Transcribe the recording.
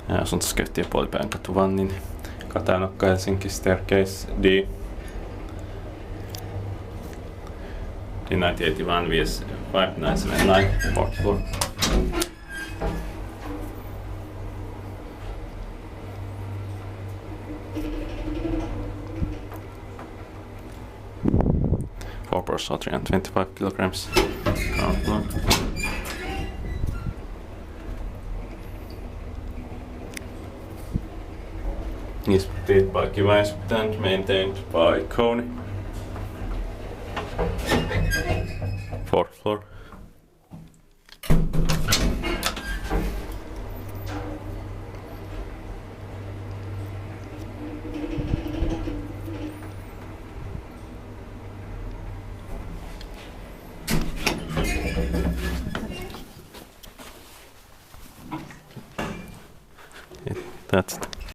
Asuntoskeittiö Puolipäivänkatu vannin. Katajanokka Helsinki staircase D. D981 vs 5979 fourth floor. Four person 325 kilograms. Ground floor. Is built by Valmet and maintained by Kone. Fourth floor. That's it.